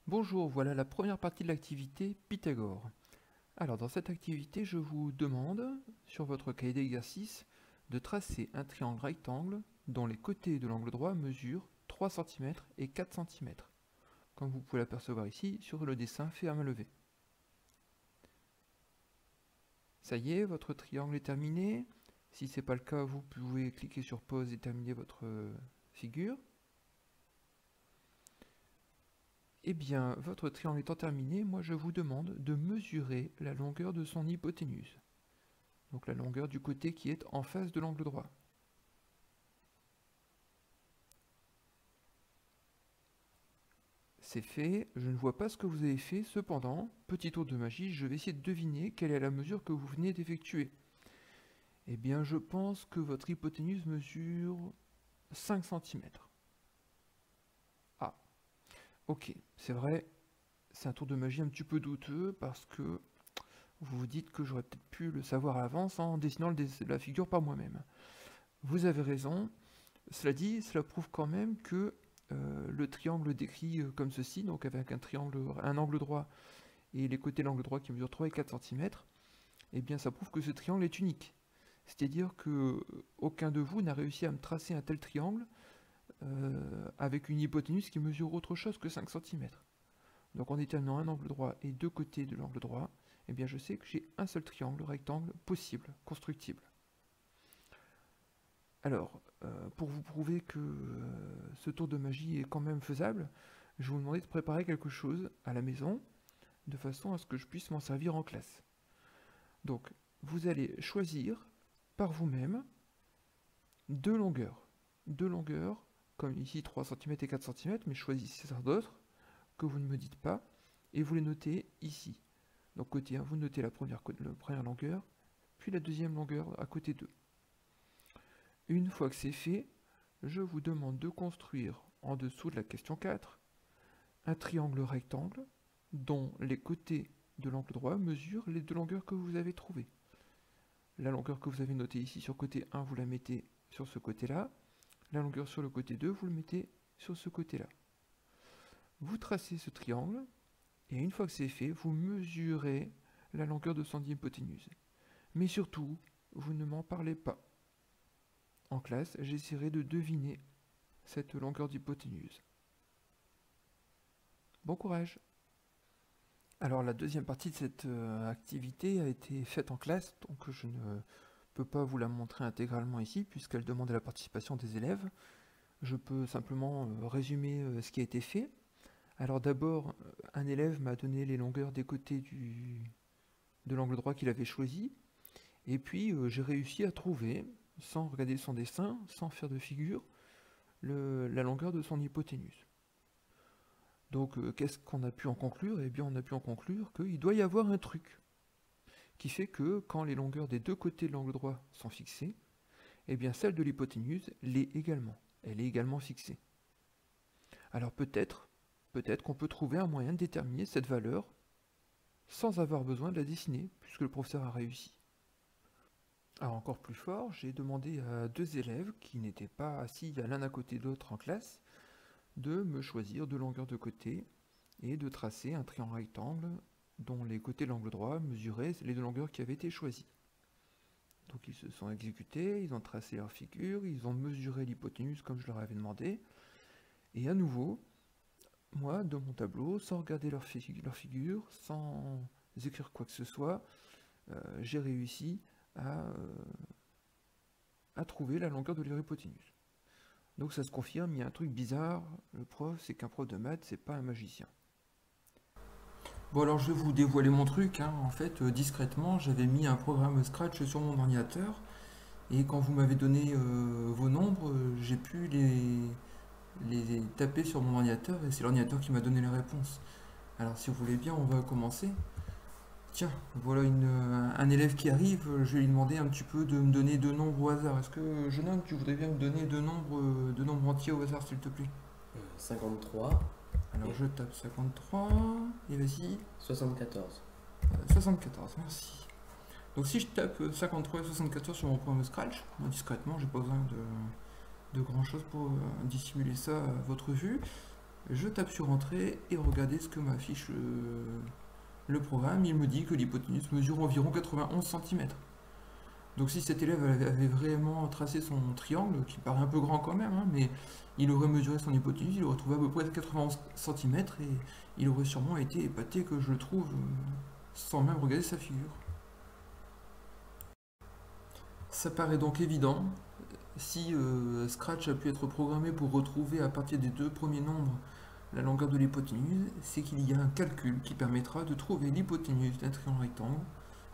Bonjour, voilà la première partie de l'activité Pythagore. Alors dans cette activité, je vous demande, sur votre cahier d'exercice, de tracer un triangle rectangle dont les côtés de l'angle droit mesurent 3 cm et 4 cm, comme vous pouvez l'apercevoir ici sur le dessin fait à main levée. Ça y est, votre triangle est terminé. Si ce n'est pas le cas, vous pouvez cliquer sur pause et terminer votre figure. Eh bien, votre triangle étant terminé, moi je vous demande de mesurer la longueur de son hypoténuse. Donc la longueur du côté qui est en face de l'angle droit. C'est fait, je ne vois pas ce que vous avez fait, cependant, petit tour de magie, je vais essayer de deviner quelle est la mesure que vous venez d'effectuer. Eh bien, je pense que votre hypoténuse mesure 5 cm. Ah, ok, c'est vrai, c'est un tour de magie un petit peu douteux parce que vous vous dites que j'aurais peut-être pu le savoir à l'avance en dessinant la figure par moi-même. Vous avez raison, cela dit, cela prouve quand même que le triangle décrit comme ceci, donc avec un angle droit et les côtés de l'angle droit qui mesurent 3 et 4 cm, eh bien ça prouve que ce triangle est unique. C'est-à-dire que aucun de vous n'a réussi à me tracer un tel triangle avec une hypoténuse qui mesure autre chose que 5 cm. Donc en déterminant un angle droit et deux côtés de l'angle droit, eh bien je sais que j'ai un seul triangle rectangle possible, constructible. Alors, pour vous prouver que ce tour de magie est quand même faisable, je vais vous demander de préparer quelque chose à la maison, de façon à ce que je puisse m'en servir en classe. Donc, vous allez choisir par vous-même deux longueurs. Deux longueurs, comme ici 3 cm et 4 cm, mais choisissez d'autres que vous ne me dites pas, et vous les notez ici. Donc côté 1, vous notez la première longueur, puis la deuxième longueur à côté 2. Une fois que c'est fait, je vous demande de construire en dessous de la question 4 un triangle rectangle dont les côtés de l'angle droit mesurent les deux longueurs que vous avez trouvées. La longueur que vous avez notée ici sur côté 1, vous la mettez sur ce côté-là. La longueur sur le côté 2, vous le mettez sur ce côté-là. Vous tracez ce triangle, et une fois que c'est fait, vous mesurez la longueur de son hypoténuse. Mais surtout, vous ne m'en parlez pas. En classe, j'essaierai de deviner cette longueur d'hypoténuse. Bon courage! Alors la deuxième partie de cette activité a été faite en classe, donc je ne peux pas vous la montrer intégralement ici, puisqu'elle demande la participation des élèves. Je peux simplement résumer ce qui a été fait. Alors d'abord, un élève m'a donné les longueurs des côtés de l'angle droit qu'il avait choisi, et puis j'ai réussi à trouver, sans regarder son dessin, sans faire de figure, la longueur de son hypoténuse. Donc qu'est-ce qu'on a pu en conclure? Eh bien on a pu en conclure qu'il doit y avoir un truc qui fait que quand les longueurs des deux côtés de l'angle droit sont fixées, eh bien celle de l'hypoténuse l'est également. Elle est également fixée. Alors peut-être qu'on peut trouver un moyen de déterminer cette valeur sans avoir besoin de la dessiner, puisque le professeur a réussi. Alors encore plus fort, j'ai demandé à deux élèves qui n'étaient pas assis l'un à côté de l'autre en classe de me choisir deux longueurs de côté et de tracer un triangle rectangle dont les côtés de l'angle droit mesuraient les deux longueurs qui avaient été choisies. Donc ils se sont exécutés, ils ont tracé leur figure, ils ont mesuré l'hypoténuse comme je leur avais demandé, et à nouveau, moi, dans mon tableau, sans regarder leur figure, sans écrire quoi que ce soit, j'ai réussi à trouver la longueur de leur hypoténuse. Donc ça se confirme, il y a un truc bizarre, le prof, c'est qu'un prof de maths, c'est pas un magicien. Bon alors je vais vous dévoiler mon truc, hein. En fait, discrètement, j'avais mis un programme Scratch sur mon ordinateur, et quand vous m'avez donné vos nombres, j'ai pu les taper sur mon ordinateur, et c'est l'ordinateur qui m'a donné les réponses. Alors si vous voulez bien, on va commencer. Tiens, voilà un élève qui arrive, je vais lui demander un petit peu de me donner deux nombres au hasard. Est-ce que, jeune homme, tu voudrais bien me donner deux nombres entiers au hasard, s'il te plaît? 53 Alors et je tape 53, et vas-y, 74. 74, merci. Donc si je tape 53 et 74 sur mon programme Scratch, moi, discrètement, j'ai pas besoin de grand chose pour dissimuler ça à votre vue. Je tape sur Entrée et regardez ce que m'affiche le programme. Il me dit que l'hypoténuse mesure environ 91 cm. Donc si cet élève avait vraiment tracé son triangle, qui paraît un peu grand quand même, hein, mais il aurait mesuré son hypoténuse, il aurait trouvé à peu près 91 cm et il aurait sûrement été épaté que je le trouve sans même regarder sa figure. Ça paraît donc évident. Si Scratch a pu être programmé pour retrouver à partir des deux premiers nombres la longueur de l'hypoténuse, c'est qu'il y a un calcul qui permettra de trouver l'hypoténuse d'un triangle rectangle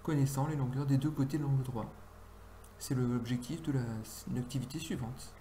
connaissant les longueurs des deux côtés de l'angle droit. C'est l'objectif de l'activité suivante.